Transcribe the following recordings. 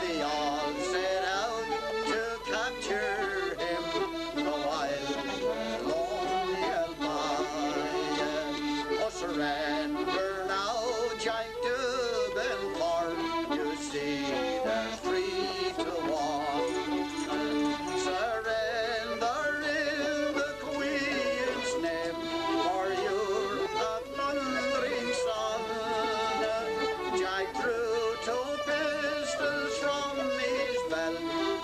they all set out to capture him, the wild lonely Albion. Oh, surrender now, Jack Dubin, for you see there's 3-1. Surrender in the Queen's name, for you're a thundering son. Jack drew 2 pistols from his belt,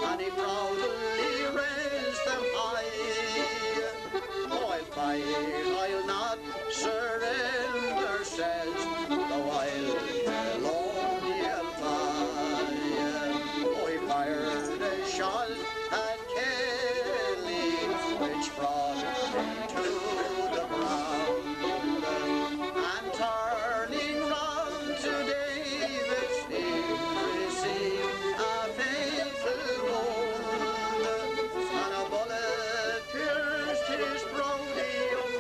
and he proudly raised them high. Oh, I'll fight, I'll not surrender, says the wild lonely Albion. Oh, he fired a shot at Kelly, which brought him to the ground, and turning round to David's knee, received a fatal wound, and a bullet pierced his brody young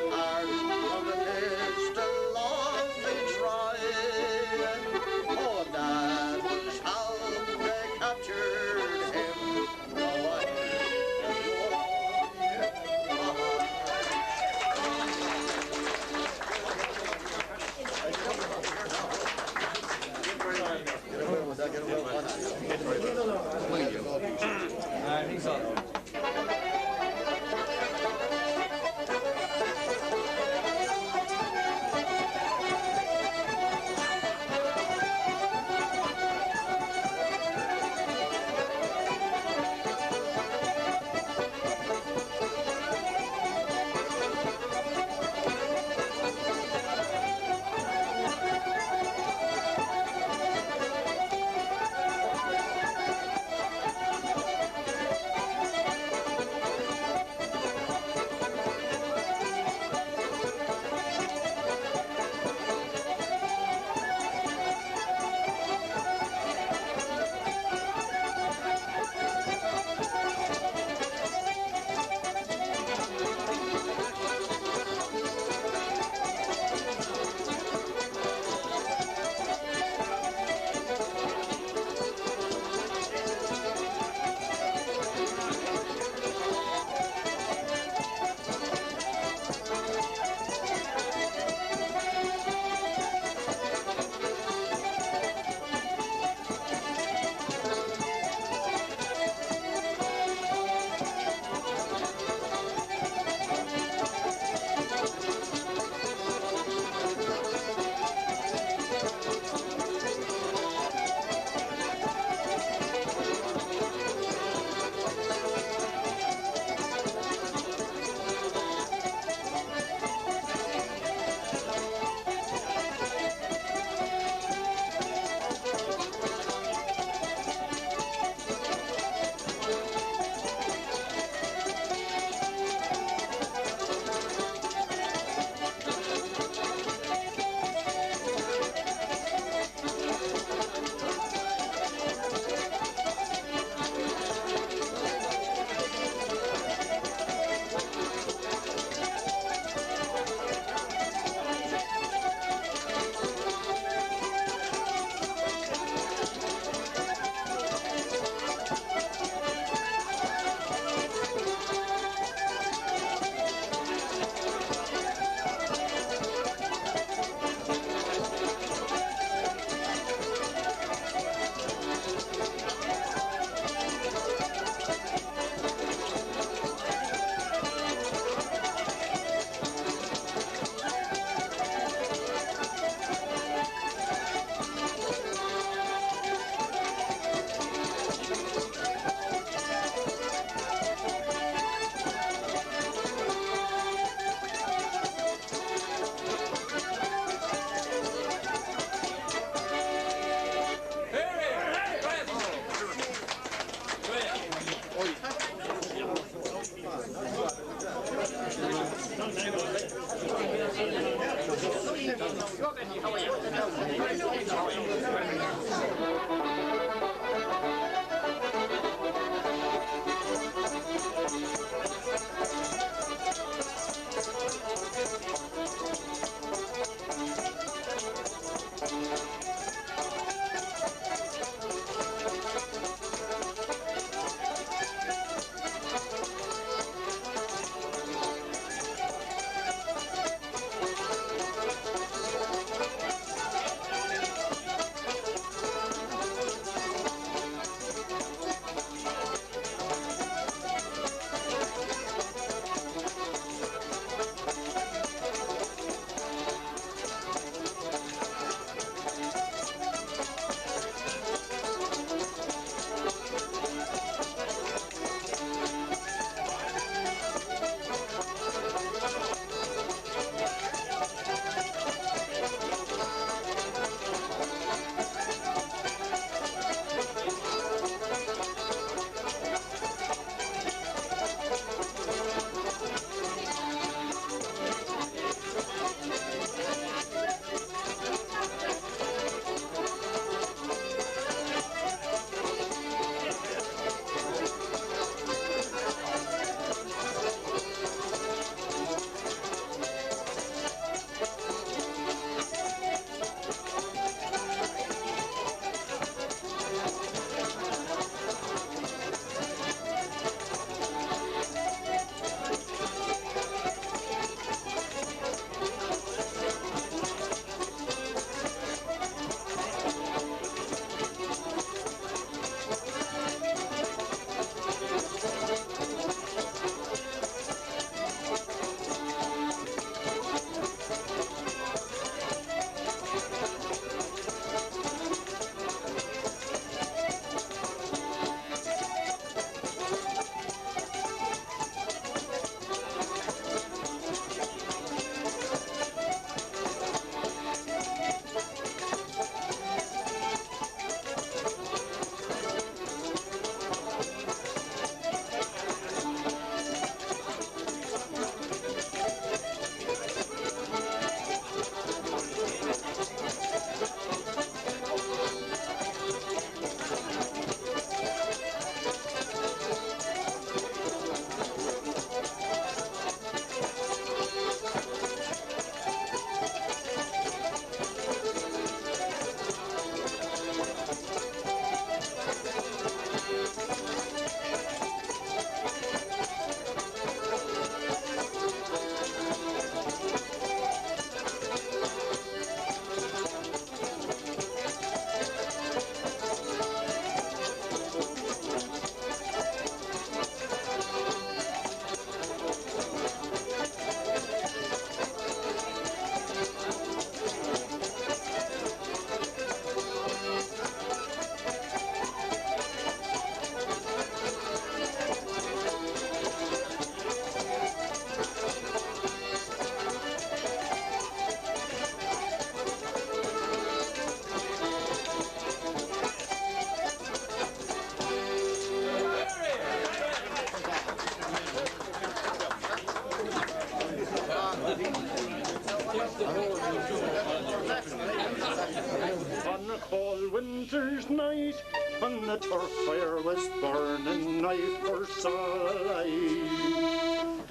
and the turf fire was burning, I first saw alive.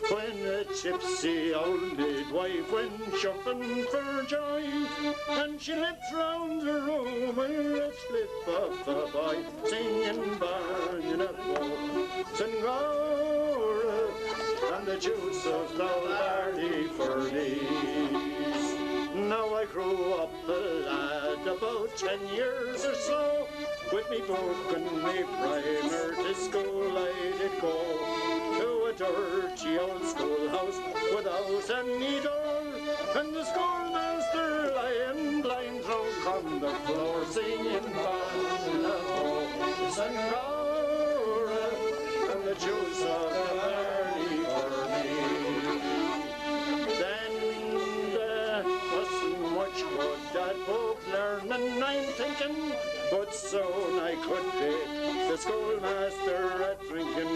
When a gypsy old midwife went jumping for joy, and she leapt round the room with a slip of a boy, singing barn a boat, and Gora, and the juice of Lowardy for these. Now I grew up a lad about 10 years or so, with me book and me primer to school I did go, to a dirty old schoolhouse without any door, and the schoolmaster lying blind drunk on the floor, singing Bannabow, and Gora, and the juice of the barley for me. Then there wasn't much good that book learning, I'm thinking, but soon I could be the schoolmaster at drinking.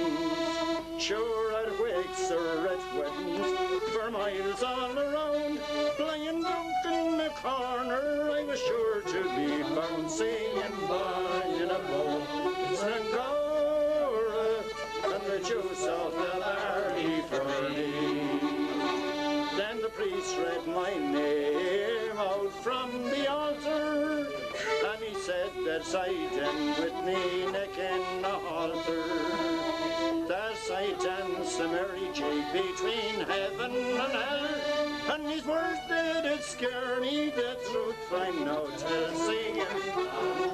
Sure at wakes or at weddings, for miles all around, lying drunk in the corner, I was sure to be found, singing Bannabow, and Gora, and the juice of the barley for me. Then the priest read my name out from the altar, and he said that Satan with me neck in the halter, that Satan's the Mary J between heaven and hell, and his words did scare me, the truth I now tell, singing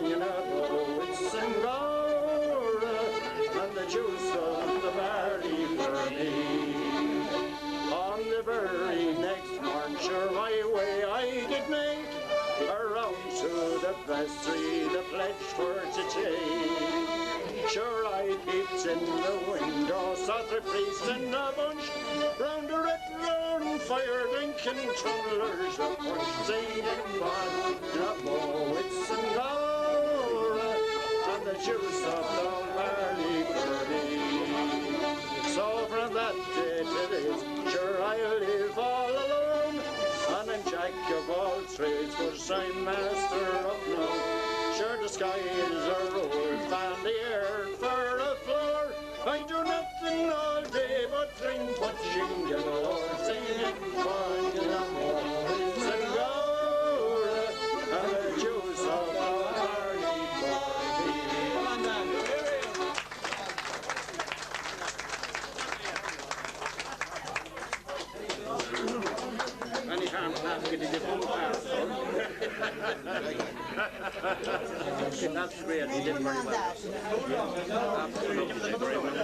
Bannabow, it's and Gora, and the juice of the barley for me. On the very next march, sure my way I did make, around to the vestry, the pledge for to take. Sure I peeped in the window, saw the priest in a bunch, round a red round fire, drinking tumblers of punch, singing Bannabow, it's and Gora, and the juice of the barley for me. So from that day to this, sure I live all alone, and I'm jack of all trades, but I'm master of none. Sure the skies are old, and the earth for a floor, I do nothing all day but drink punching galore, singing Bannabow, and Gora, and the juice of the barley for me. And he can't have it in his own house. That's great, he did very well. Absolutely very well.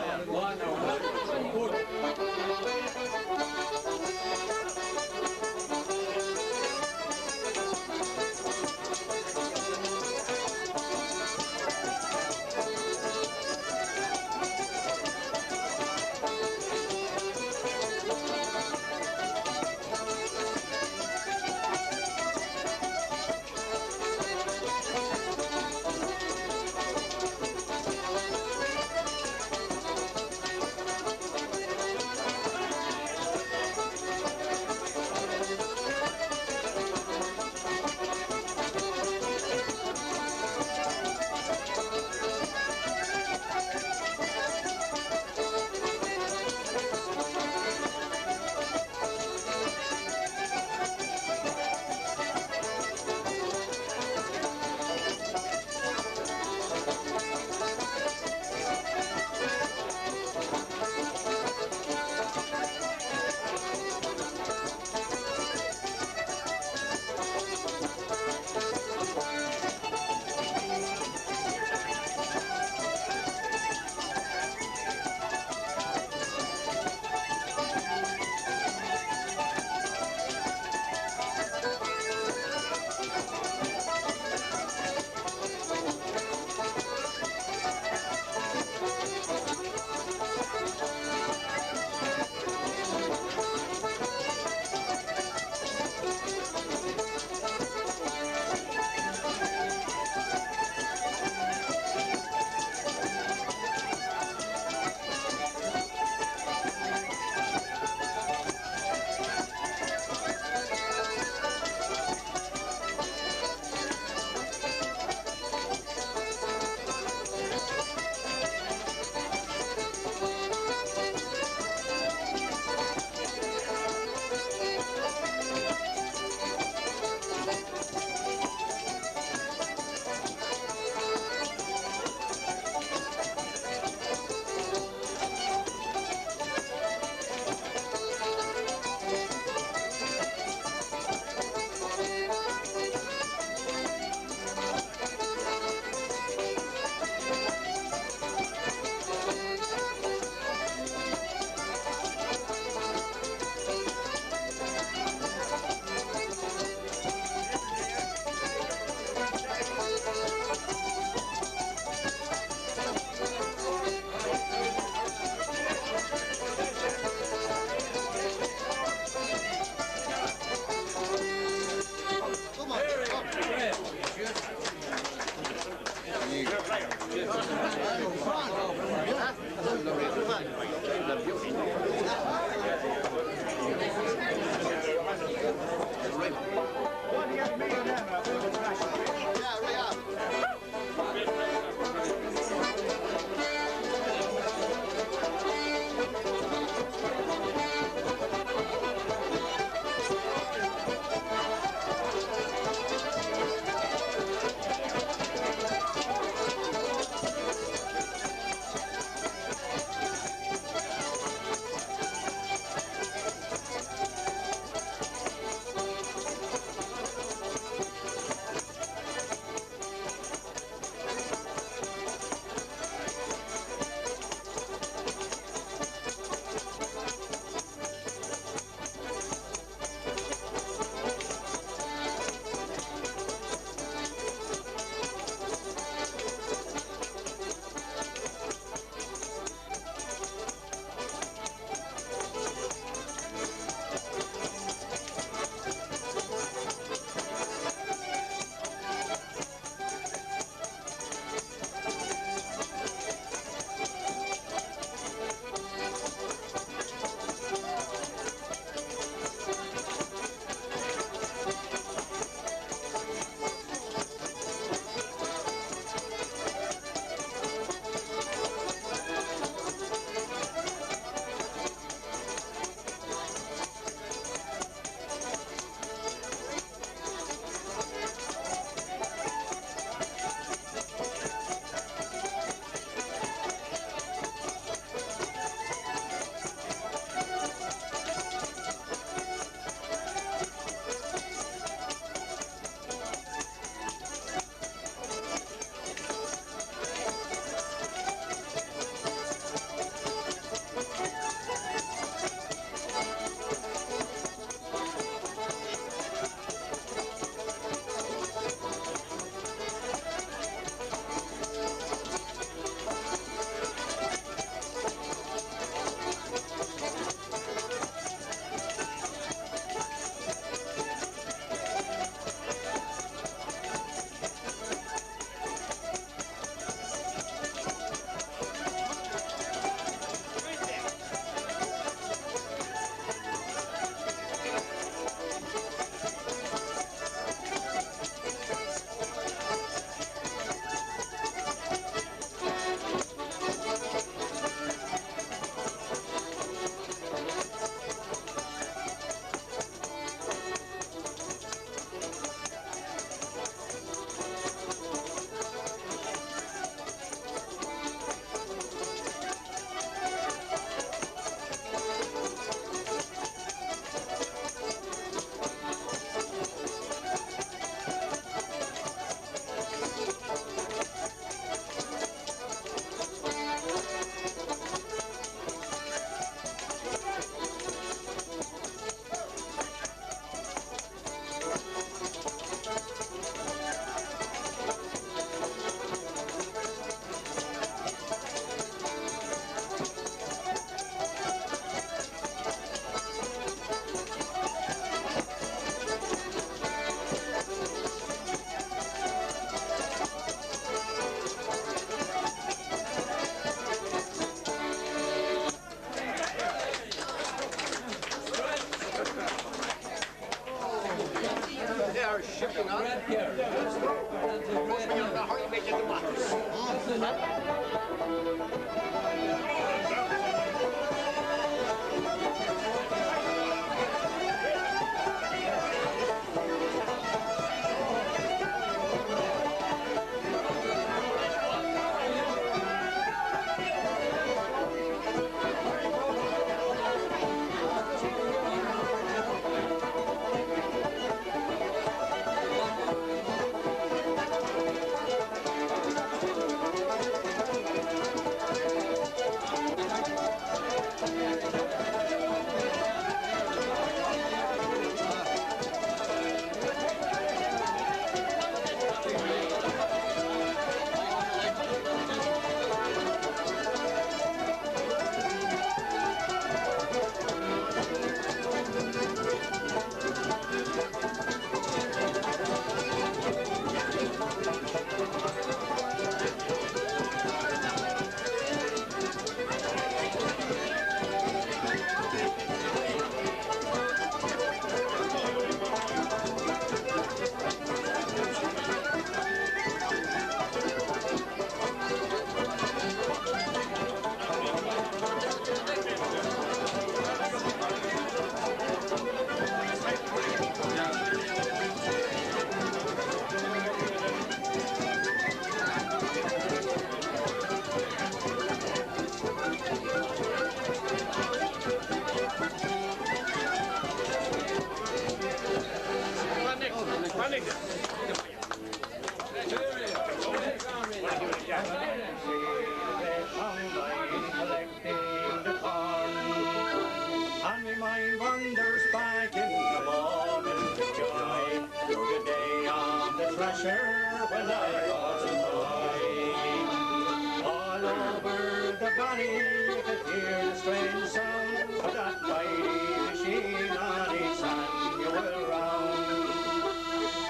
valley you could hear the strange sound of that mighty machine on each hand you will round.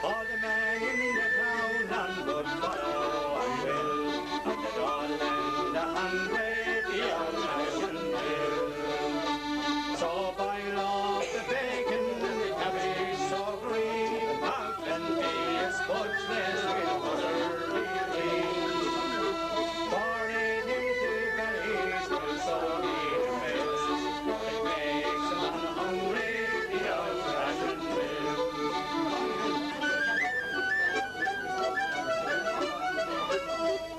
All the men in the town and would follow and will, and they'd all lend a hand with the old-fashioned mill. So boil off the bacon and the cabbage so green, have plenty of spudgeless with butter be clean. Pour it into bellies will so need a mess, it makes a man hungry, the old-fashioned mill.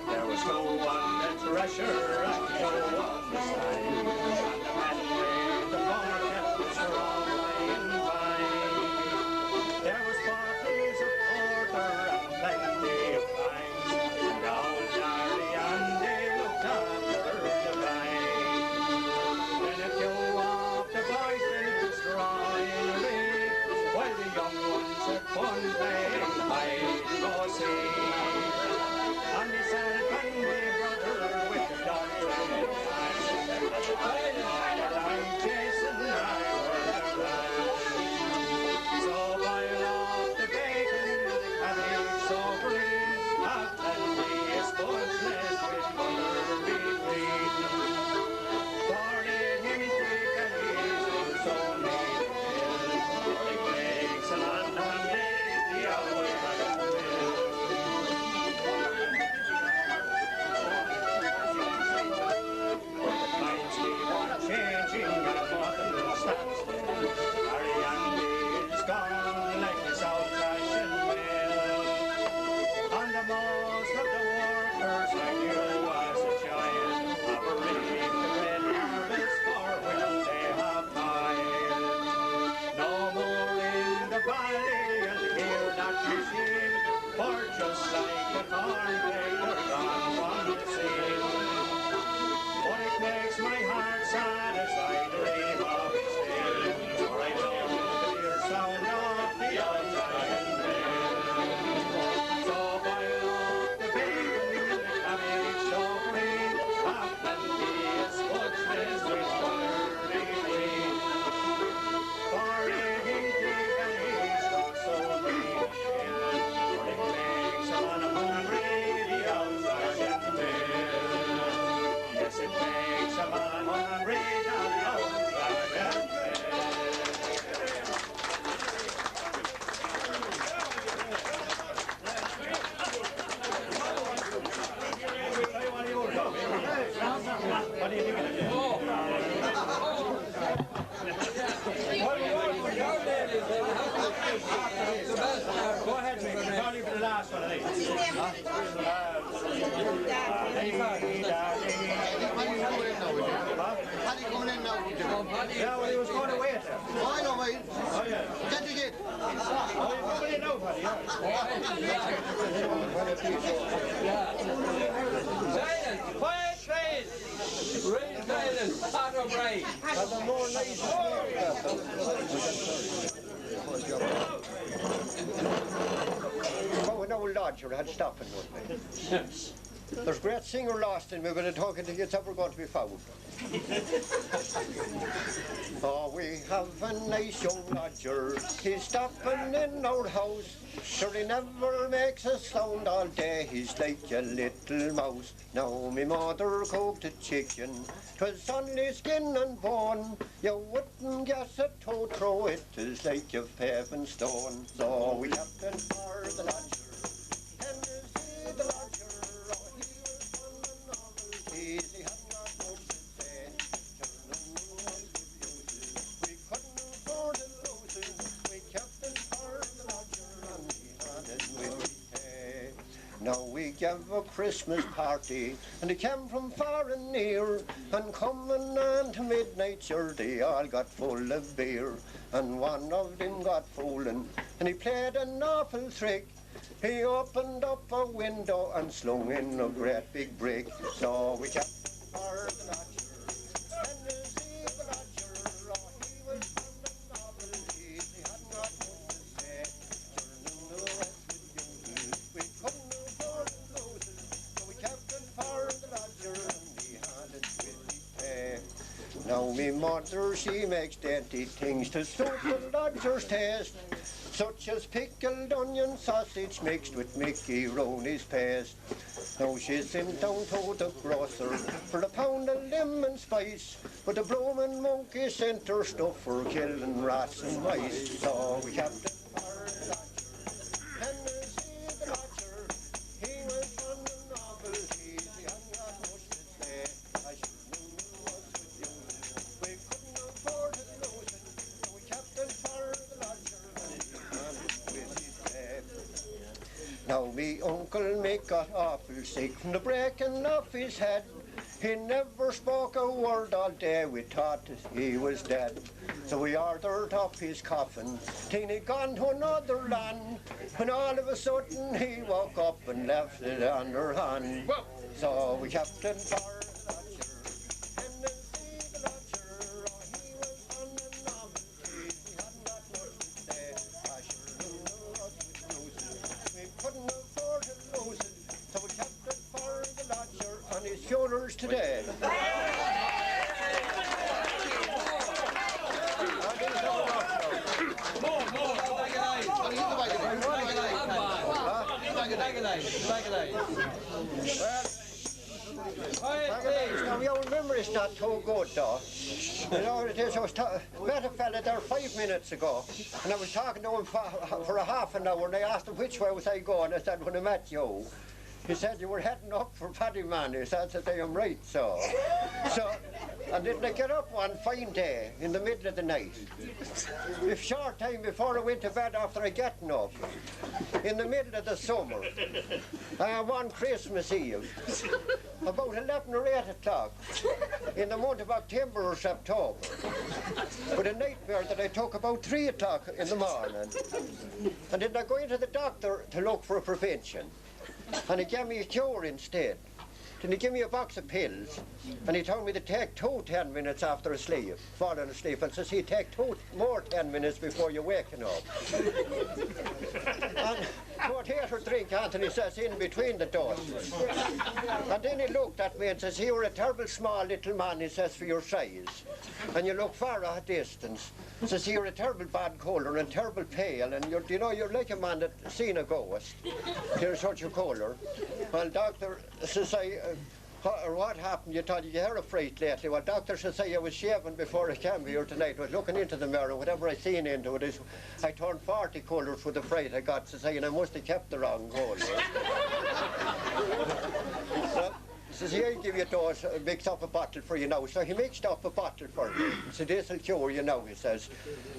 There was no one at Thresher and no on the side, and the man with the market was rolling by. There was bottles of porter and plenty of pints, and old Larry and they looked after the vine. Then a few of the boys did straw in a rig, while the young ones had fun playing hide and go seek. And myself and my brother with the doctor in hand, while I'm chasing I were around. So boil off the bacon and the cabbage so green, have plenty of spudgeless with butter be clean. Pour it into bellies will so need a mill, it makes a man hungry, the old-fashioned mill. Times keep on changing and nothing stands still. Ariane is gone like this old-fashioned mill. And the most of the workers like you as a giant have reaped the red harvest for which they have toiled. No more in the valley and hear that machine, for just like the corn they're gone from the scene. But it makes my heart sad as I dream of it still, for I know the clear sound of the old-fashioned mill. So boil off the bacon and the cabbage so green, have plenty of spudgeless with butter be clean. Pour it into bellies don't so need a mill, for it makes a man hungry, the old-fashioned mill. Yes, it makes a man hungry, the old-fashioned mill. What do you think of it? Go ahead, Mick. It's only for the last one of these. Paddy coming in now. Yeah, well, he was going away there. Oh, I know, mate. Oh, yeah. Get you get. Oh, he's coming in now, Paddy. Silence! Quiet, please! Real silence! Part of right! But the more nice Oh, an old lodger had stopped in one day. There's a great singer lost and we're going to talk until it's ever going to be found. Oh, we have a nice young lodger, he's stopping in our house. Sure, he never makes a sound all day, he's like a little mouse. Now me mother cooked a chicken, 'twas only skin and bone. You wouldn't guess it to throw it, 'tis like a paving stone. So we kept it for the lodger, and you see the lodger, oh, he was one of novelties, he had not much to say. Turning was with uses, we couldn't afford to lose it. We kept it for the lodger, and he had it with pay. Now we gave a Christmas party, and they came from far and near, and coming on to midnight, sure, they all got full of beer. And one of them got fooling, and he played an awful trick. He opened up a window and slung in a great big brick. So we kept for the lodger, and you see the lodger, oh, he was fond of novelties, he had not much to say. Turning the west with uses, we couldn't afford to lose it, so we kept it for the lodger, and he had it. Now me mother, she makes dainty things to suit the lodger's taste, such as pickled onion sausage mixed with Mickey Rooney's paste. Now she's sent down to the grocer for a pound of lemon spice, but the bloomin' monkey sent her stuff for killing rats and mice. So we have to Now me uncle Mick got awful sick from the breaking of his head. He never spoke a word all day, we thought that he was dead. So we ordered up his coffin, till he gone to another land. When all of a sudden he woke up and left it on her hand. So we kept it for funerals today. Now you remember it's not too good though. You know what it is, met a fella there 5 minutes ago, and I was talking to him for a half an hour, and I asked him which way was I going. I said, when I met you. He said you were heading up for Paddyman. He said that I am right, so. And didn't I get up one fine day in the middle of the night? A short time before I went to bed after I getting up, in the middle of the summer, one Christmas Eve, about 11 or 8 o'clock, in the month of October or September, with a nightmare that I took about 3 o'clock in the morning. And then I go into the doctor to look for a prevention. And he gave me a cure instead. Then he gave me a box of pills, and he told me to take 10 minutes after falling asleep, and says he'd take 2 more 10 minutes before you're waking up. And what ate or drink, Anthony says, in between the doses. And then he looked at me and says, you're a terrible small little man, he says, for your size. And you look far at a distance. He says, you're a terrible bad colour and terrible pale, and you're like a man that seen a ghost. You're such a colour. Well, doctor says, what happened? You thought you had a fright lately. Well, doctor says I was shaving before I came here tonight. I was looking into the mirror. Whatever I seen into it is, I turned 40 colours with the fright I got to say, and I must have kept the wrong colour. Says, here, I'll give you a dose, mix up a bottle for you now. So he mixed up a bottle for me. So this will cure you now, he says.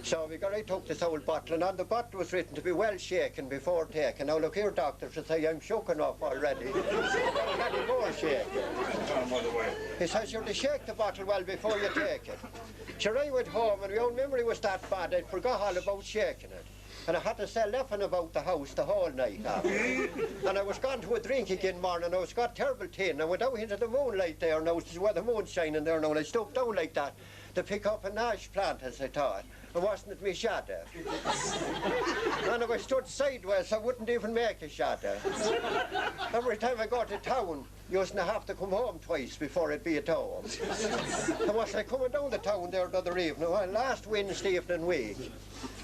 So I took this old bottle, and on the bottle was written to be well shaken before taken. Now look here, doctor, says I'm shook enough already. Already more shaken. He says, you're to shake the bottle well before you take it. Sure, I went home, and my own memory was that bad, I forgot all about shaking it. And I had to sell laughing about the house the whole night after. And I was gone to a drink again morning, I was got terrible tin. I went out into the moonlight there, now this is where the moon's shining there now, and I stooped down like that to pick up an ash plant, as I thought. It wasn't me shadow. And if I stood sideways, I wouldn't even make a shadow. Every time I go to town, you used to have to come home twice before I'd be at home. I was like coming down the town there the other evening, well, last Wednesday evening week,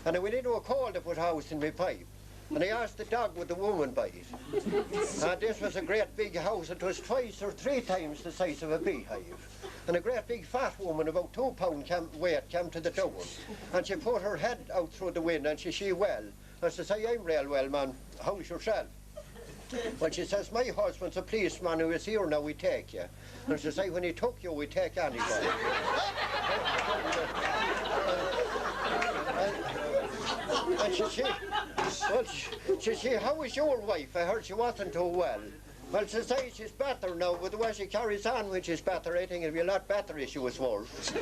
and I went into a cold to put house in my pipe. And I asked the dog would the woman bite. And this was a great big house. It was 2 or 3 times the size of a beehive. And a great big fat woman, about 2 pound weight, came to the door. And she put her head out through the window and she well. And she said, I'm real well, man. How's yourself? Well, she says, my husband's a policeman who is here now, we take you. And she said, when he took you, we take anybody. And she said, how is your wife? I heard she wasn't too well. Well, she says she's better now, but the way she carries on when she's better, I think it'll be a lot better if she was worse.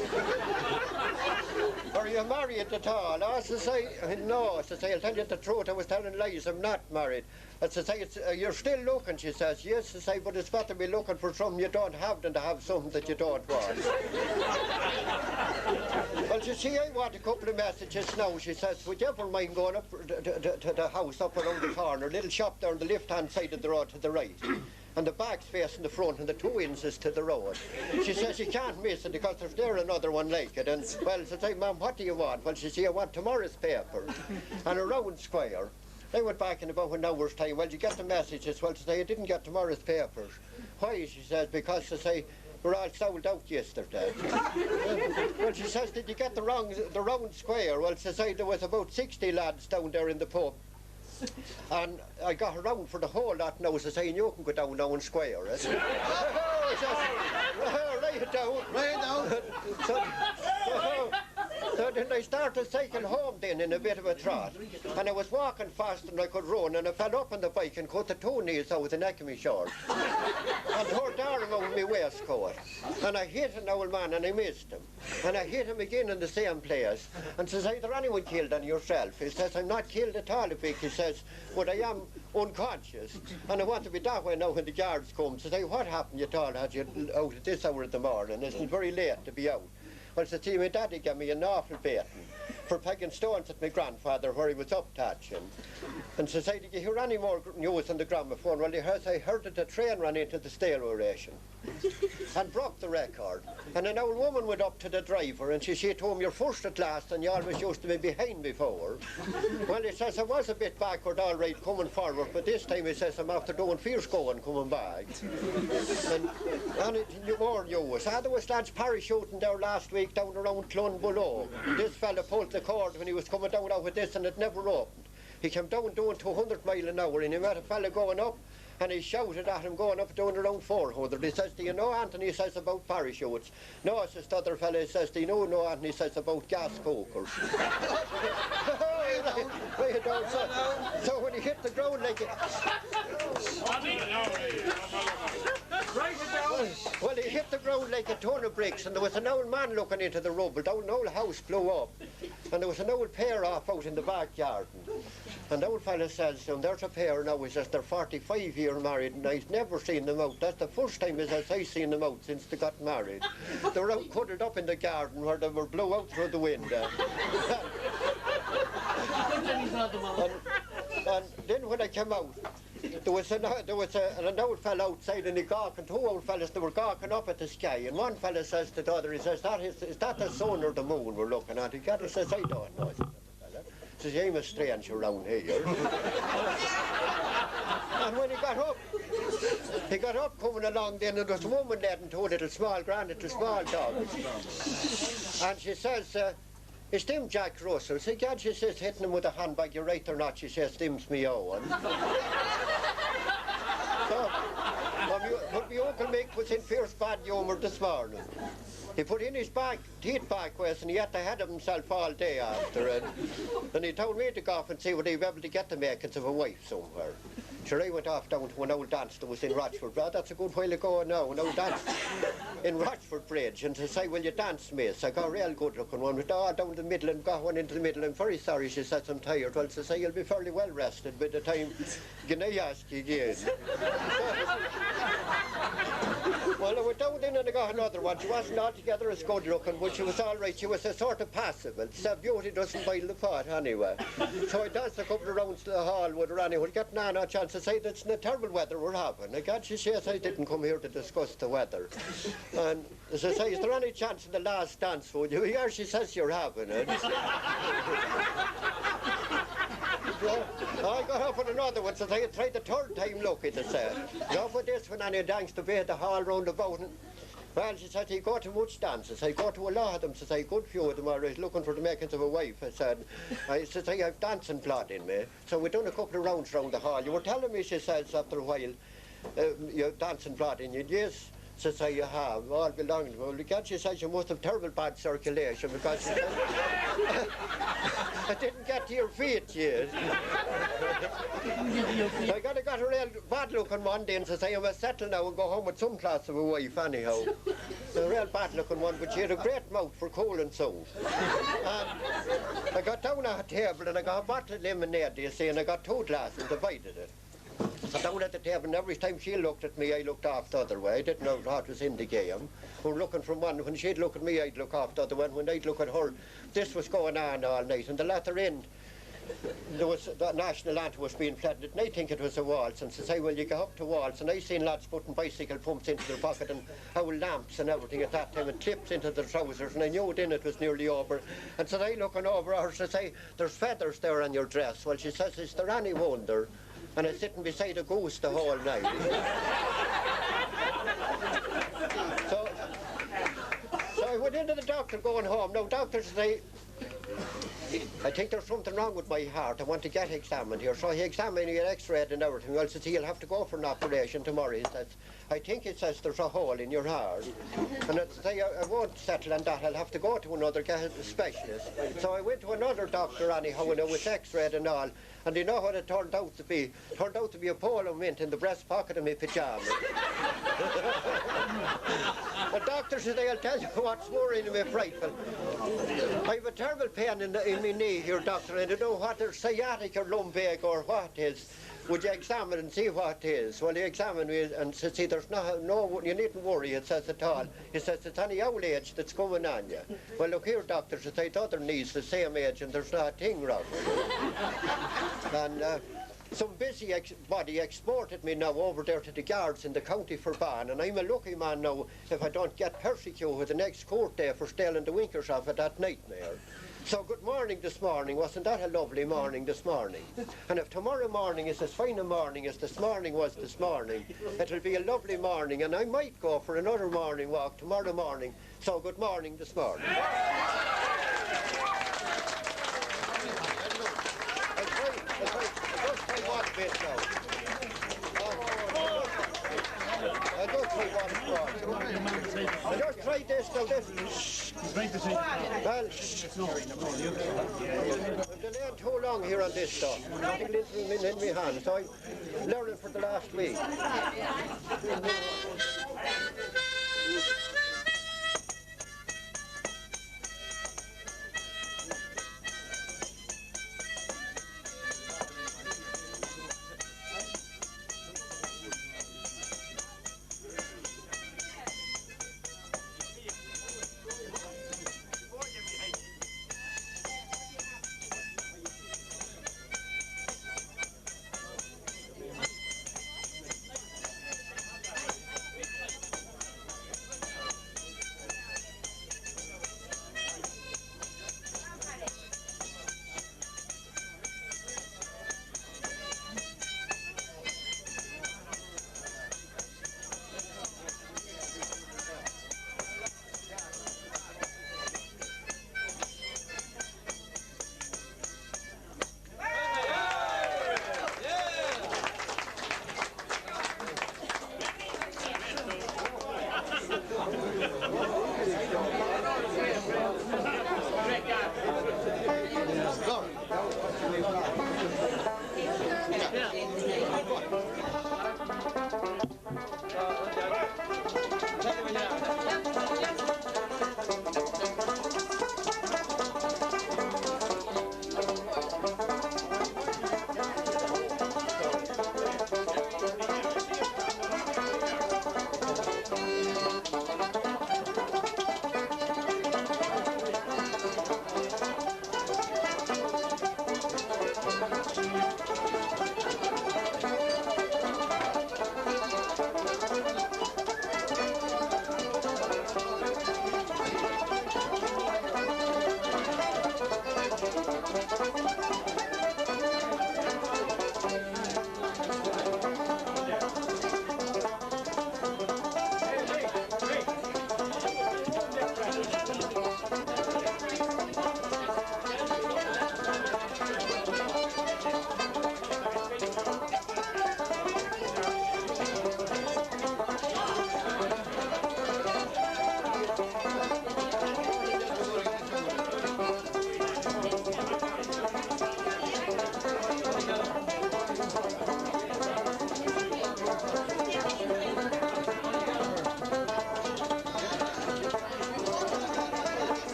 Are you married at all? I say, no. I say, I'll tell you the truth, I was telling lies, I'm not married. I say, you're still looking, she says. Yes, I say, but it's better to be looking for something you don't have than to have something that you don't want. Well, you see, I want a couple of messages now. She says, would you ever mind going up to the house up around the corner, little shop there on the left-hand side of the road to the right? and the back's facing the front and the two ends is to the road. She says you can't miss it because there's there another one like it. And well, says I, Ma'am, what do you want? Well, she says, I want tomorrow's paper and a round square. I went back in about an hour's time. Well, you get the message as well. She says, I didn't get tomorrow's papers. Why? She says, because they say we're all sold out yesterday. Well, she says, did you get the round square? Well, she says, there was about 60 lads down there in the pub. And I got around for the whole lot now, so saying you can go down now and square it. Lay it down. Lay it down. So then I started cycling home then in a bit of a trot. And I was walking faster than I could run, and I fell up on the bike and cut the toenails out of the neck of my shirt. And tore down around my waistcoat. And I hit an old man and I missed him. And I hit him again in the same place. And says, is there anyone killed than yourself? He says, I'm not killed at all, Vic. He says, but I am unconscious. And I want to be that way now when the guards come. So say, what happened you all had you out at this hour of the morning? It's very late to be out. Well, so see, my daddy gave me an awful beating for pegging stones at my grandfather where he was up touching. And so say, did you hear any more news on the gramophone? Well, I heard that the train ran into the stairway ration and broke the record. And an old woman went up to the driver and she told him, you're first at last and you always used to be behind before. Well, he says, I was a bit backward all right coming forward, but this time he says, I'm after doing fierce going coming back. And it more news. There was lads parachuting there last week down around Clun below. This fella pulled the cord when he was coming down out with this and it never opened. He came down doing 200 miles an hour and he met a fella going up and he shouted at him going up doing around 400. He says, do you know, Anthony? He says, about parachutes. No, says the other fella. He says, do you know, Anthony? He says, about gas cookers. So when he hit the ground like it... Well, he hit the ground like a ton of bricks, and there was an old man looking into the rubble. An old house blew up, and there was an old pair off out in the backyard. And the old fella says to him, there's a pair now, he says, they're 45 years married, and I've never seen them out. That's the first time, he says, I've seen them out since they got married. They were out cuddled up in the garden where they were blew out through the window. And then when I came out, there was an old fella outside in the gawk, and two old fellas, they were gawking up at the sky, and one fella says to the other, he says, is that the sun or the moon we're looking at? He says, I don't know. He says, I'm a stranger around here. And when he got up coming along then, and there was a woman leading two little small dogs. And she says, is them Jack Russell? So God, she says, hitting him with a handbag, you're right or not? She says, them's me own. But my Uncle Mick was in fierce bad humour this morning. He put in his teeth backwards and he had to head of himself all day after it. And he told me to go off and see whether he'd be able to get the makings of a wife somewhere. Sure, I went off down to an old dance that was in Rochford. That's a good while ago now, an old dance in Rochford Bridge. And to say, will you dance, miss? I got a real good looking one. Down the middle and got one into the middle. I'm very sorry, she says, I'm tired. Well, to say, you'll be fairly well rested by the time I ask you again. Well, I went down in and I got another one. She wasn't altogether as good looking, but she was all right. She was a sort of passive. Beauty doesn't boil the pot anyway. So I danced a couple of rounds to the hall with her anyway, getting on a chance to say that's the terrible weather we're having. She says I didn't come here to discuss the weather. And as I say, is there any chance in the last dance would you? Here she says you're having it. I got up with another one, so I tried the third time lucky to say. Go for this one and he danced to be at the hall round about. Well, she said, he go to much dances. I go to a lot of them. She said, a good few of them are looking for the makings of a wife. I said, I have dancing blood in me. So we done a couple of rounds round the hall. You were telling me, she says, after a while, you have dancing blood in you. Yes, she said, you have, all belonging. Well, again, she says, you must have terrible bad circulation because I didn't get to your feet yet. So I got a real bad looking one then, so I must settle now and go home with some class of a wife anyhow. A real bad looking one, but she had a great mouth for cool and so. And I got down at a table and I got a bottle of lemonade, you see, and I got 2 glasses and divided it. I down at the table, and every time she looked at me, I looked off the other way. I didn't know what was in the game. We were looking from one. When she'd look at me, I'd look off the other one. When I'd look at her, this was going on all night. And the latter end, there was the national anthem was being played, and I think it was a waltz, and says, well, you go up to waltz, and I seen lads putting bicycle pumps into their pocket and owl lamps and everything at that time, and clips into their trousers, and I knew then it was nearly over. And said, I looking over her, says, there's feathers there on your dress. Well, she says, is there any wonder? And I sitting beside a goose the whole night. So I went into the doctor going home. Now, doctor said, I think there's something wrong with my heart. I want to get examined here. So he examined me, x-rayed and everything. Well, says, you'll have to go for an operation tomorrow. He says, I think it says there's a hole in your heart. And I said, I won't settle on that. I'll have to go to another specialist. So I went to another doctor anyhow, and it was x-rayed and all. And you know what it turned out to be? It turned out to be a polo mint in the breast pocket of my pyjamas. The doctor said, I'll tell you what's worrying me frightful. I have a terrible pain in my knee here, doctor, and I don't know what it's sciatic or lumbago or what it is. Would you examine and see what it is? Well, he examined me and said, see, there's no, you needn't worry, it says at all. He says, it's any old age that's coming on you. Well, look here, doctor, says, I thought their knees the same age and there's not a thing wrong with it. And some busy body exported me now over there to the guards in the county for Ban, and I'm a lucky man now if I don't get persecuted the next court day for stealing the winkers off at that nightmare. So good morning this morning. Wasn't that a lovely morning this morning? And if tomorrow morning is as fine a morning as this morning was this morning, it'll be a lovely morning, and I might go for another morning walk tomorrow morning. So good morning this morning. One bit now. I don't try one more. I don't try this now. Well, I'm delaying too long here on this stuff. Nothing in my hand, so I'm learning for the last week.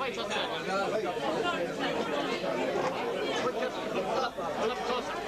quite just that. Pull up closer.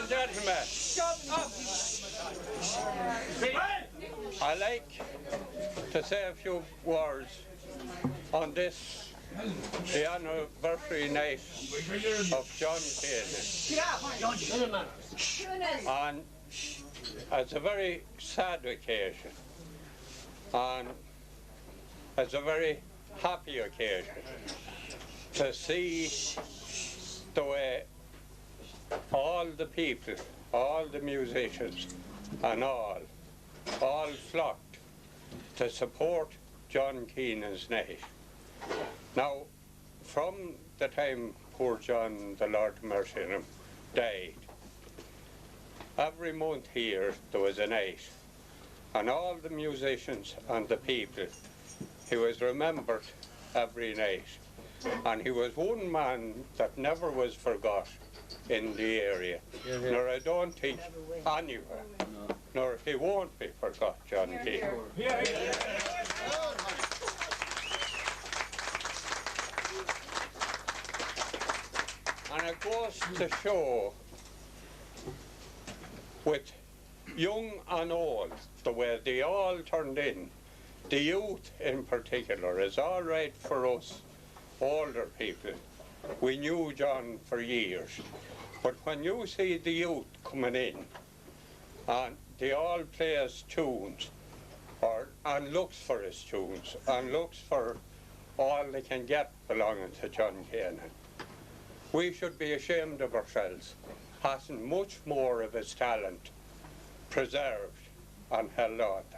and gentlemen, I like to say a few words on this, the anniversary night of John Keenan. And it's a very sad occasion, and it's a very happy occasion to see the way all the people, all the musicians and all flocked to support John Keenan's night. Now, from the time poor John, the Lord mercy on him, died, every month here there was a night, and all the musicians and the people, he was remembered every night. And he was one man that never was forgot in the area, nor I don't think anywhere, nor he won't be forgot, John Keenan. And it goes to show, with young and old, the way they all turned in, the youth in particular, is all right for us older people. We knew John for years, but when you see the youth coming in and they all play his tunes, and looks for his tunes, and looks for all they can get belonging to John Keenan, we should be ashamed of ourselves, having much more of his talent preserved and held on to.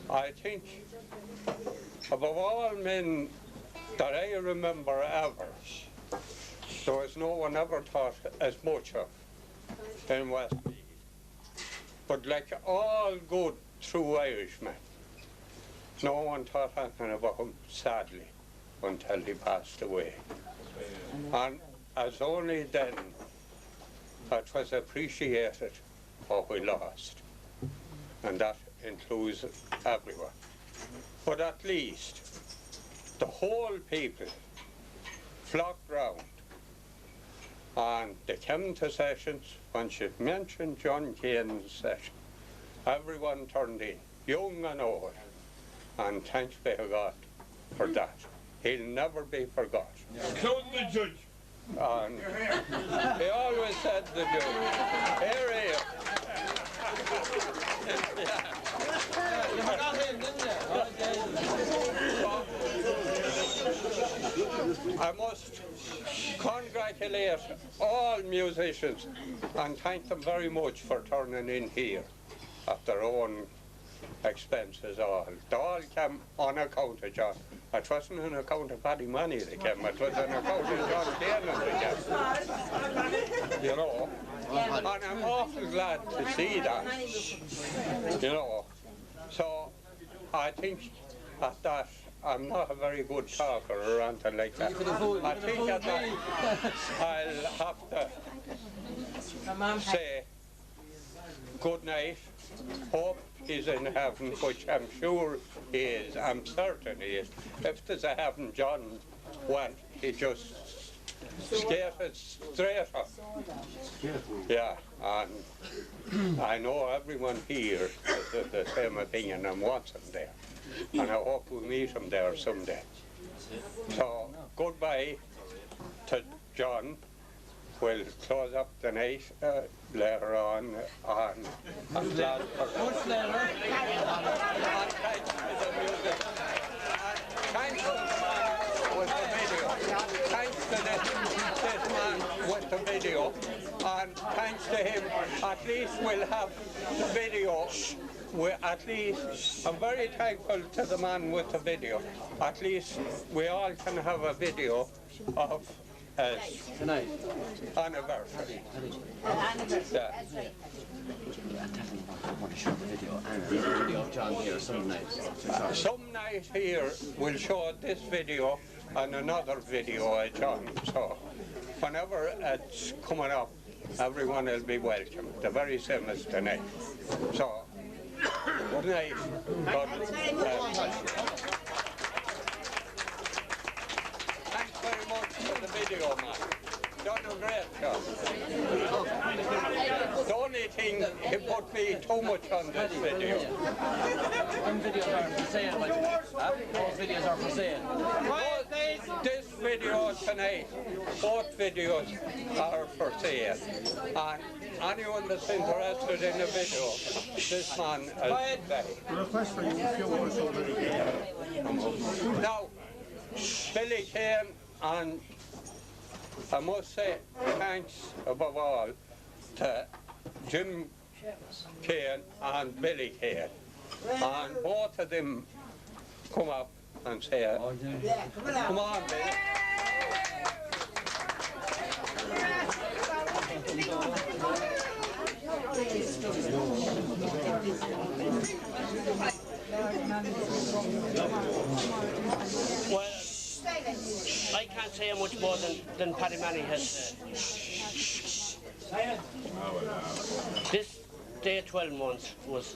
I think, above all men that I remember ever, there was no one ever taught as much of in Westmeath. But like all good true Irishmen, no one thought anything about him, sadly, until he passed away. And as only then it was appreciated what we lost, and that includes everyone. But at least the whole people flocked round, and they came to sessions. When she mentioned John Keenan's session, everyone turned in, young and old, and thanks be to God for that. He'll never be forgot. Including the judge. And he always said the judge. Here he is. You forgot him, didn't you? I must congratulate all musicians and thank them very much for turning in here at their own expenses all. They all came on account of John. It wasn't on account of Paddy Money they came, it was on account of John Keenan they came. You know, and I'm awful glad to see that, you know. So I think at that, I'm not a very good talker or anything like that. I think at that I'll have to say good night. Hope he's in heaven, which I'm sure he is. I'm certain he is. If there's a heaven, John went. He just skated straight up. Yeah, and I know everyone here is of the same opinion and wants him there. And I hope we meet him there someday. So, goodbye to John. We'll close up the night later on, and I'm glad for Much later. and thanks to the music. Thanks to the man with the video. Thanks to this man with the video. And thanks to him, at least we'll have the video. At least, I'm very thankful to the man with the video. At least we all can have a video of Tonight. anniversary. Yeah. I want to show the video and the video of John here some night. Some night here we'll show this video and another video of John. So whenever it's coming up, everyone will be welcome. The very same as tonight. So good night. God bless you. video, man. Done a great job. The only thing, he put me too much on this video. Some videos are for sale, but those videos are for sale. This video tonight, both videos are for sale. And anyone that's interested in the video, this man is there. Request for you if you want to. Now, Billy came, and I must say thanks above all to Jim Kane and Billy Kane. And both of them come up and say, come on, Billy. Well, I can't say much more than Paddy Manny has said. This day 12 months was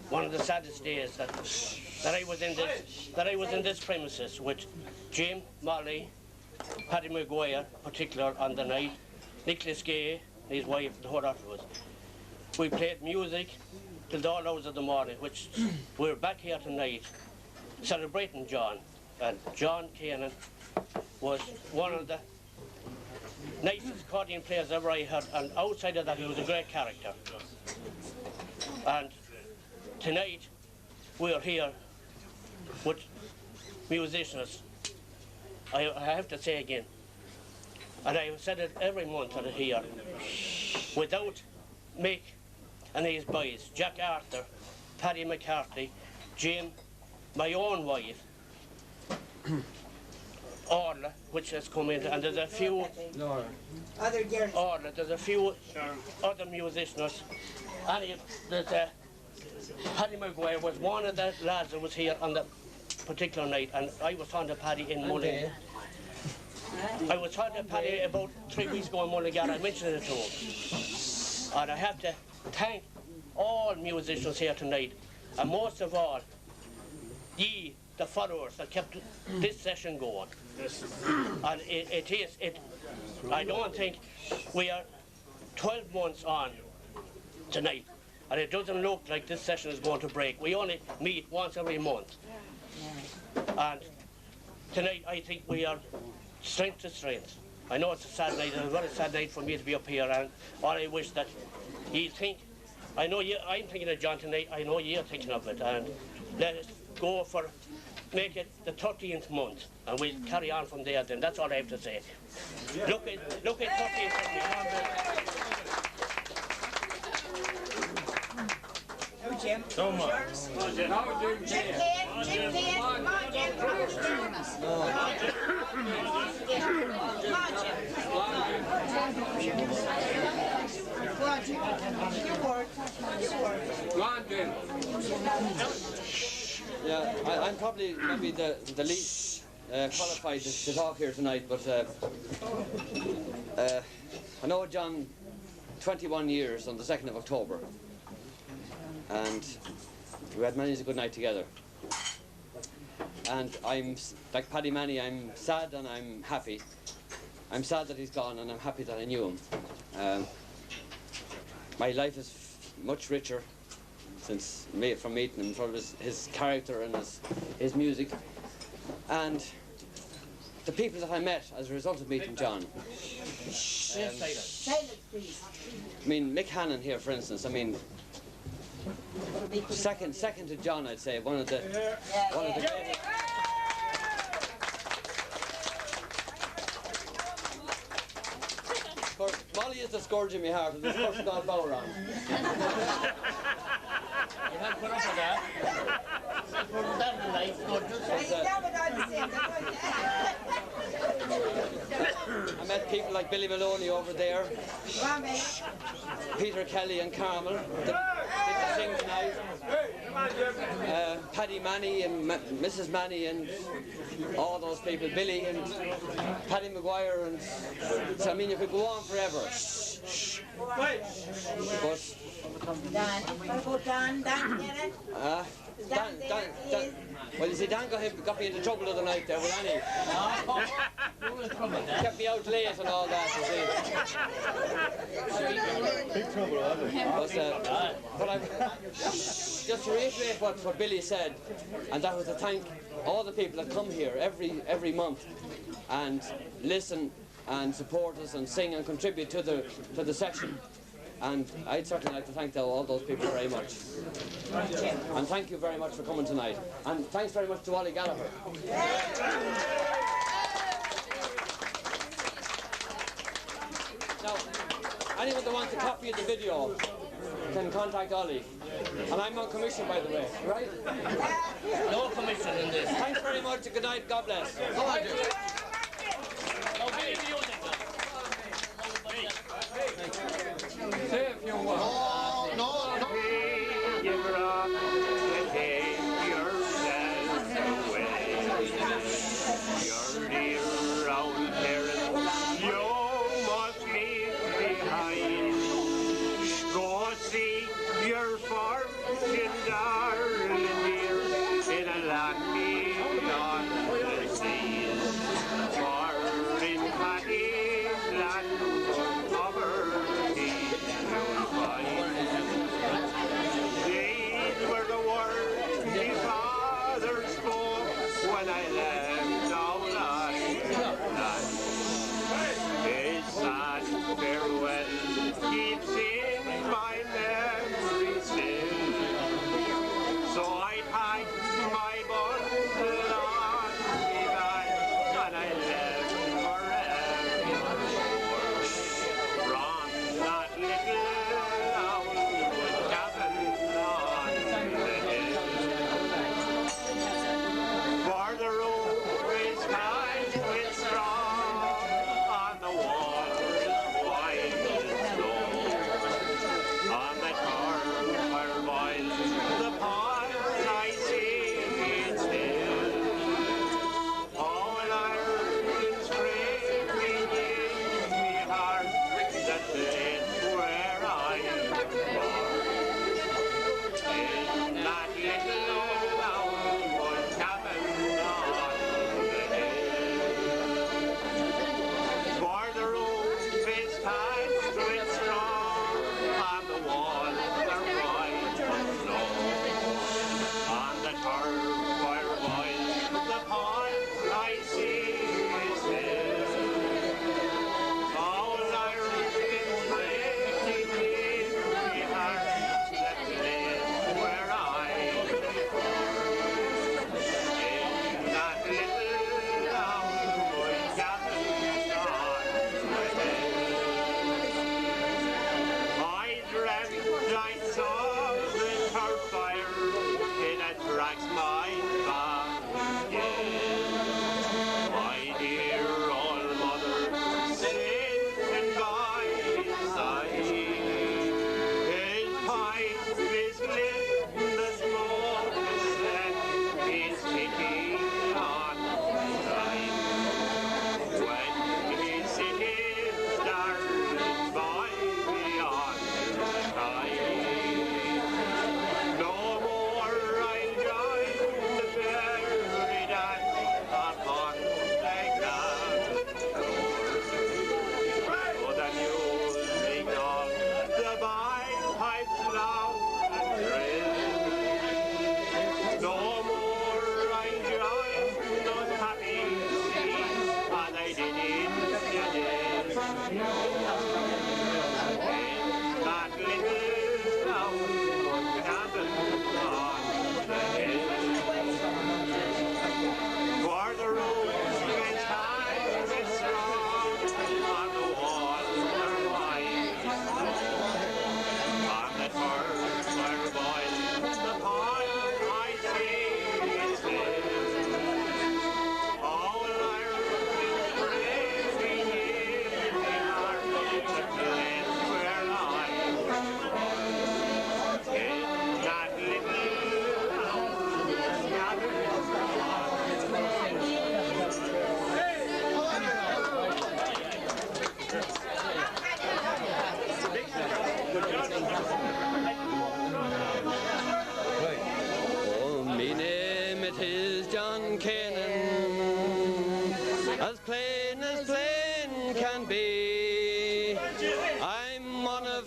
one of the saddest days that I was in this premises with Jim, Molly, Paddy Maguire, particular on the night, Nicholas Gay, his wife, the whole afterwards. We played music till all hours of the morning, which we're back here tonight celebrating John. And John Keenan was one of the nicest accordion players ever I heard, and outside of that he was a great character. And tonight we are here with musicians. I have to say again, and I have said it every month that I'm here, without Mick and his boys, Jack Arthur, Paddy McCarthy, Jim, my own wife, Orla, which has come in, and there's a few Orla, there's a few other musicians. And Paddy Maguire was one of the lads that was here on the particular night, and I was talking to Paddy in Mullingar. I was talking to Paddy about 3 weeks ago in Mullingar. I mentioned it to him. And I have to thank all musicians here tonight, and most of all, ye, the followers that kept this session going. And I don't think we are 12 months on tonight, and it doesn't look like this session is going to break. We only meet once every month. And tonight I think we are strength to strength. I know it's a sad night, and a very sad night for me to be up here, and all I wish that you think, I know I'm thinking of John tonight, I know you're thinking of it, and let us go for, make it the 13th month, and we'll carry on from there then. That's all I have to say. Look at 13th month. Jim. So much. Jim Kane. Come on, Jim. Yeah, I'm probably maybe the least qualified to talk here tonight, but I know John 21 years on the 2nd of October, and we had many a good night together. And I'm, like Paddy Manny, I'm sad and I'm happy. I'm sad that he's gone, and I'm happy that I knew him. My life is much richer since from meeting him, from his character and his music, and the people that I met as a result of meeting John. Silence, please. I mean, Mick Hannon here, for instance. I mean, second to John, I'd say one of the greatest. Of course, Molly is the scourge in my heart, and this person got bow on. You have put up with that. Put that in life, I met people like Billy Maloney over there, Peter Kelly and Carmel. sing tonight. Paddy Manny and Mrs. Manny and all those people, Billy and Paddy Maguire, and so I mean you could go on forever. But Dan, what about Dan? Dan Keenan? Dan, well, you see, Dan got me into trouble the other night there with Annie. Kept me out late and all that, you see. Big trouble, wasn't it? But just to reiterate what Billy said, and that was to thank all the people that come here every month and listen and support us and sing and contribute to the section. And I'd certainly like to thank all those people very much. And thank you very much for coming tonight. And thanks very much to Ollie Gallagher. Now, anyone that wants a copy of the video can contact Ollie. And I'm on commission, by the way, right? No commission in this. Thanks very much and good night. God bless. Go on, Jim. Okay, music. Say if you want. You rock and take yourself away. Your dear old parents, you must leave behind. Go see your fortune, darling dear, in a land beyond the seas. For in Paddy's land of Ernie, you'll find these were the words his father spoke when I left our last night. His sad farewell keeps in my memory still.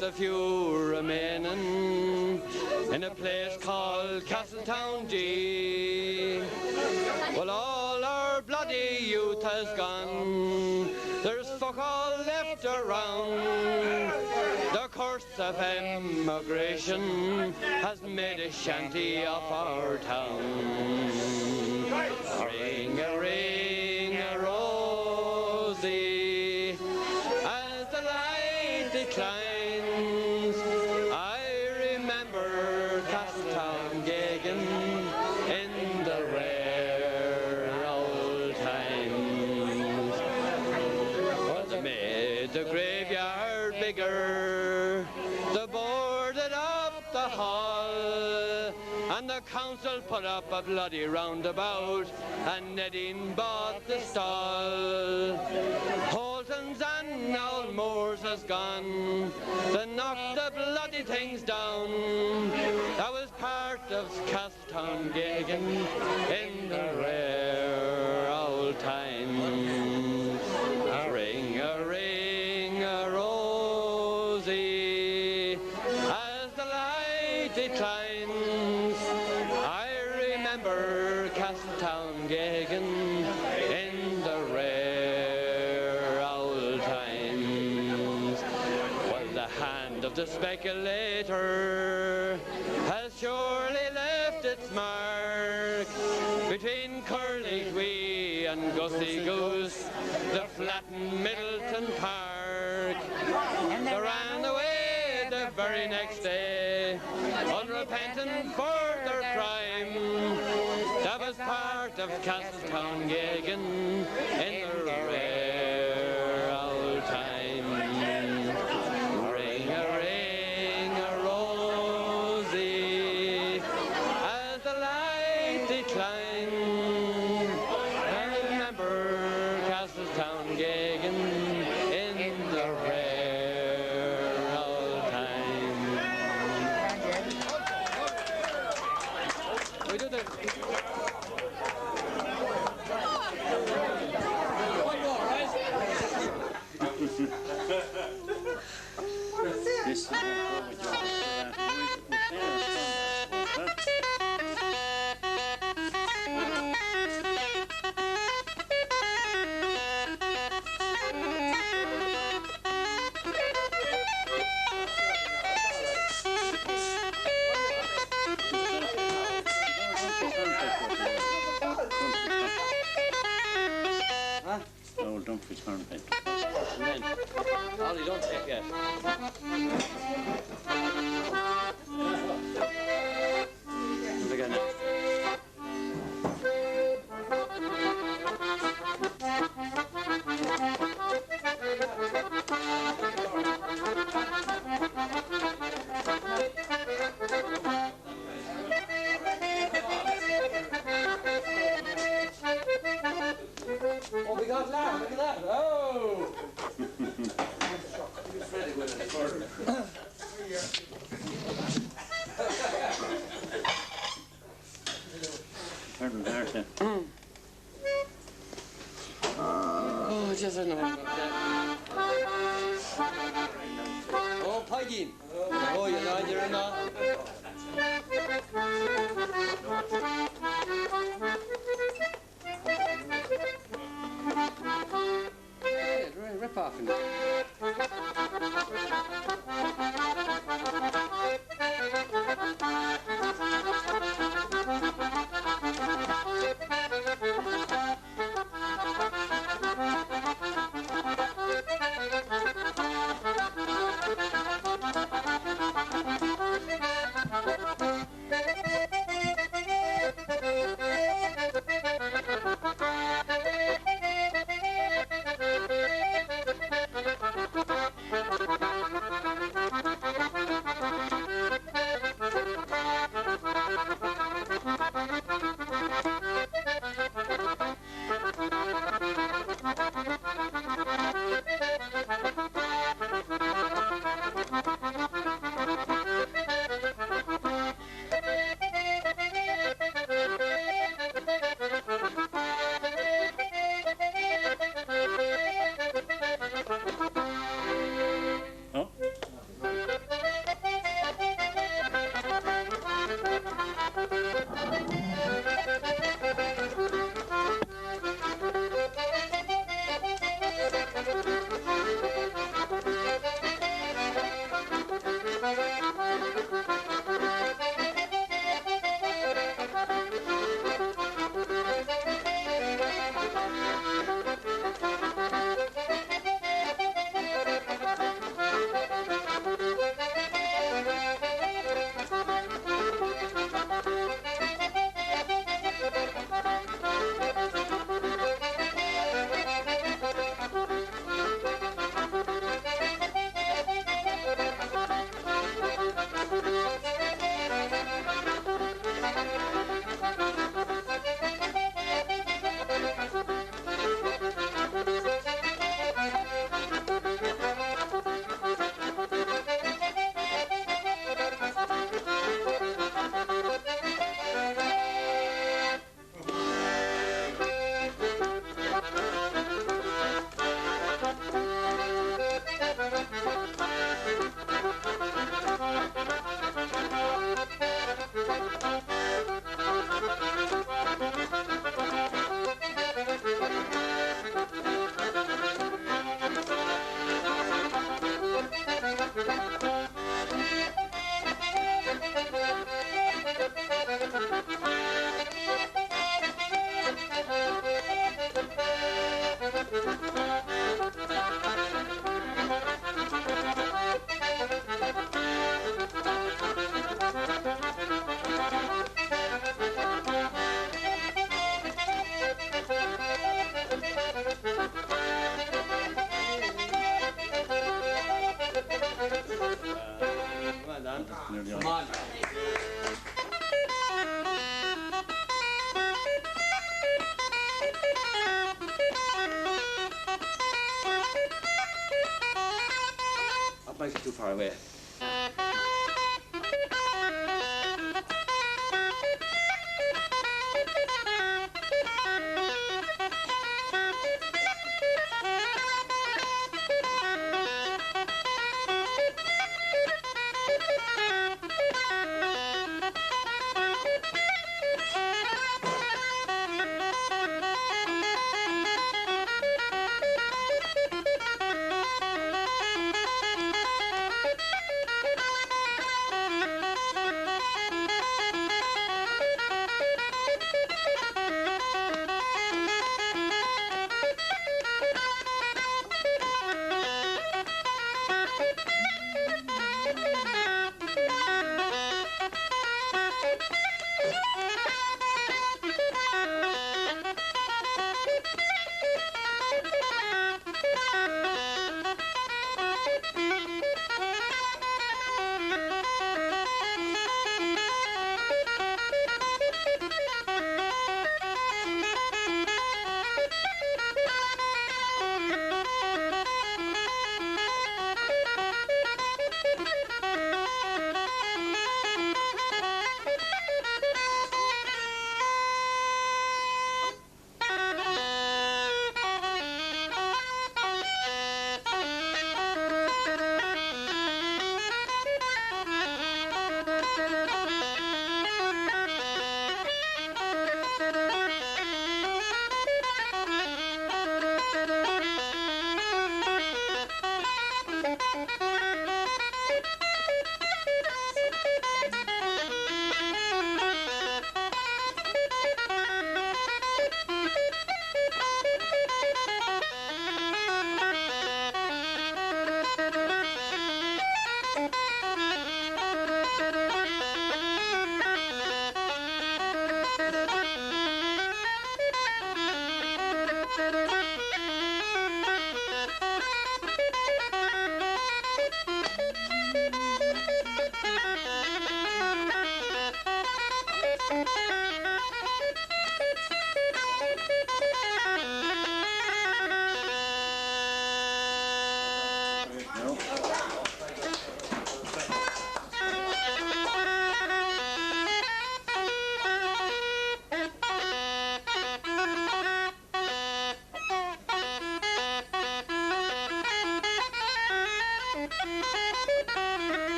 the few remaining in a place called Castletown G. Well, all our bloody youth has gone, there's fuck all left around. The curse of emigration has made a shanty of our town. Ring a rosy, as the light declines, I remember Castletown Gagan in the rare old times. Well, they made the graveyard bigger, they boarded up the hall, and the council put up a bloody roundabout, and Nedine bought the stall. Holton's and Moors has gone, they knocked the bloody things down. That was part of Castletown Gagan in the rare old times. Ring a rosy, as the light declines, I remember Castletown Gagan in the rare old times. Well, the hand of the speculator has surely left its mark between Curlygwee and Gussie Goose, the flattened Middleton Park. They ran away the very next day, unrepentant for their crime. That was part of Castletown Gagan in the rare old time. Ring a rosy, as the light declines, I remember Castletown Gagan in the rare old time. We do the... This is what Oh, don't return it. Ollie, don't take it. Again now. Oh, we got that, look at that. Oh! Pardon, Martha. Oh, just a no. Oh, Peggy. Oh, you're not, you're not. Hey, rip off in Come on. That might be too far away.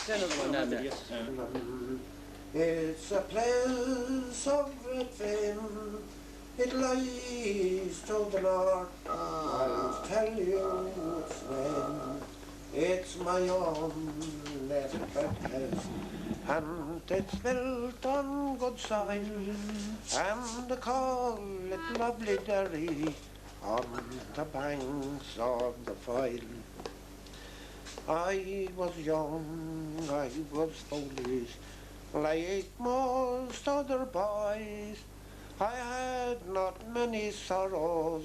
Send another one down there. It's a place of great fame. It lies to the north. I'll tell you its name. It's my own little place, and it's built on good soil, and they call it lovely Derry on the banks of the Foyle. I was young, I was foolish, like most other boys. I had not many sorrows,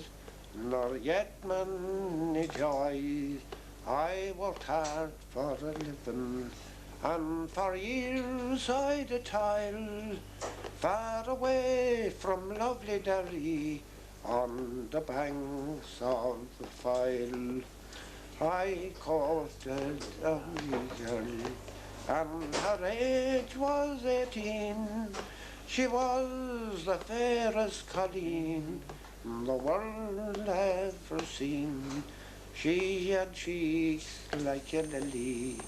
nor yet many joys. I worked hard for a living, and for years I did toil, far away from lovely Derry, on the banks of the Foyle. I courted a wee girl, and her age was 18. She was the fairest colleen the world ever seen. She had cheeks like a lily,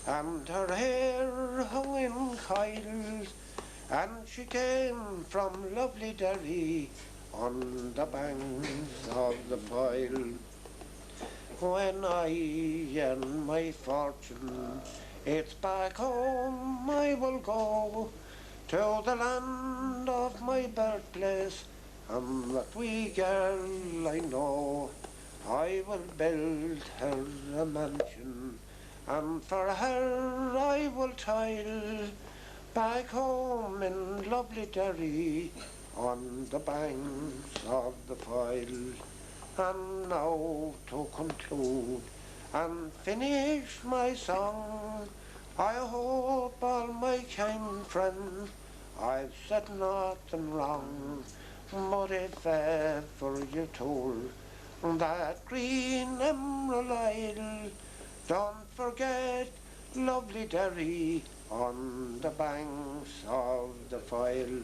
and her hair hung in coils, and she came from lovely Derry, on the banks of the Foyle. When I earn my fortune, it's back home I will go, to the land of my birthplace, and that wee girl I know. I will build her a mansion, and for her I will toil, back home in lovely Derry, on the banks of the Foyle. And now to conclude and finish my song, I hope all my kind friends I've said nothing wrong, but if ever you're told that green emerald isle, don't forget lovely Derry, on the banks of the Foyle.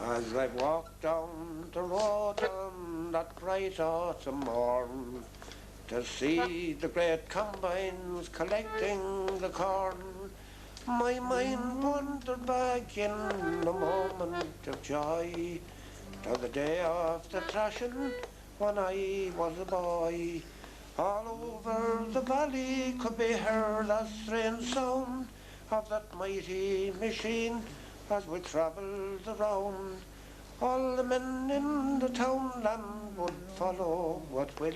As I walked down the road on that bright autumn morn, to see the great combines collecting the corn, my mind wandered back in a moment of joy to the day of the thrashing when I was a boy. All over the valley could be heard a strange sound of that mighty machine as we travelled around. All the men in the townland would follow what will,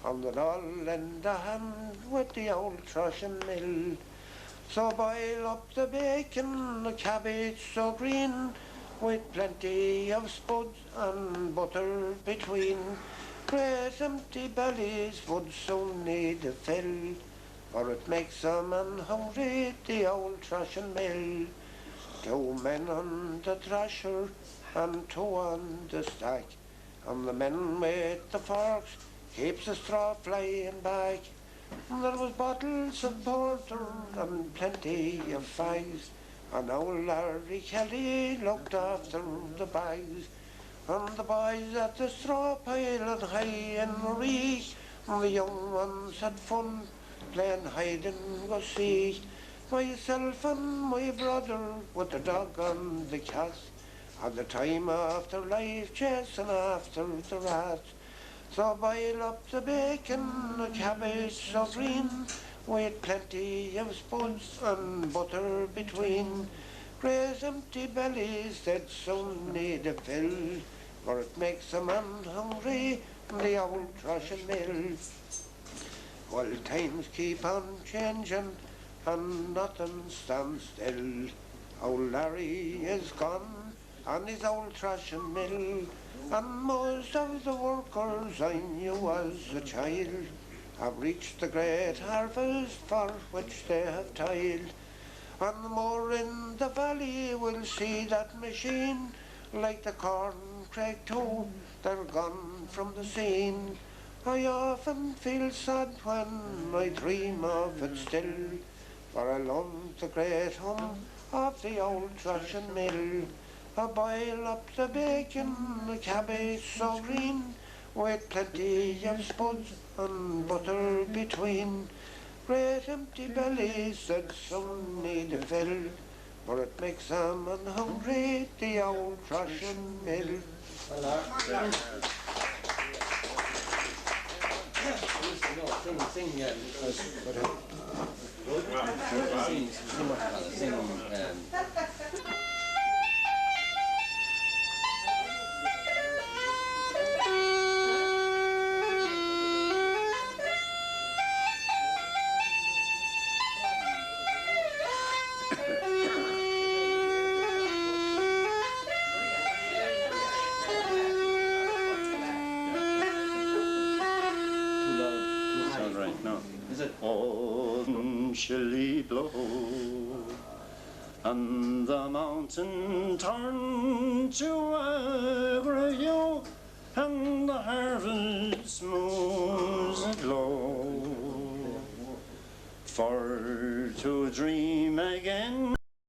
and they'd all lend a hand with the old thrashing mill. So boil up the bacon, the cabbage so green, with plenty of spuds and butter between. Great empty bellies would soon need a fill, for it makes a man hungry, the old thrashing mill. 2 men on the thrasher and 2 on the stack, and the men with the forks keeps the straw flying back. And there was bottles of porter and plenty of fags, and old Larry Kelly looked after the bags. And the boys at the straw pile and high and reach, and the young ones had fun playing hide and go seek. Myself and my brother with the dog and the cat, at the time after life chasing after the rats. So boil up the bacon, the cabbage so green, with plenty of spuds and butter between. Great empty bellies that soon need a fill, for it makes a man hungry, the old thrashing mill. Well, times keep on changing, and nothing stands still. Old Larry is gone, and his old thrashing mill, and most of the workers I knew as a child have reached the great harvest for which they have toiled. And the more in the valley will see that machine, like the corn Craig too, they're gone from the scene. I often feel sad when I dream of it still, for along the great hum of the old thrashing mill. I boil up the bacon, the cabbage so green, with plenty of spuds and butter between. Great empty bellies that some need to fill, for it makes them hungry, the old thrashing mill. Autumn chilly blow, and the mountain turn to a grey hue, and the harvest moon's aglow. For to dream again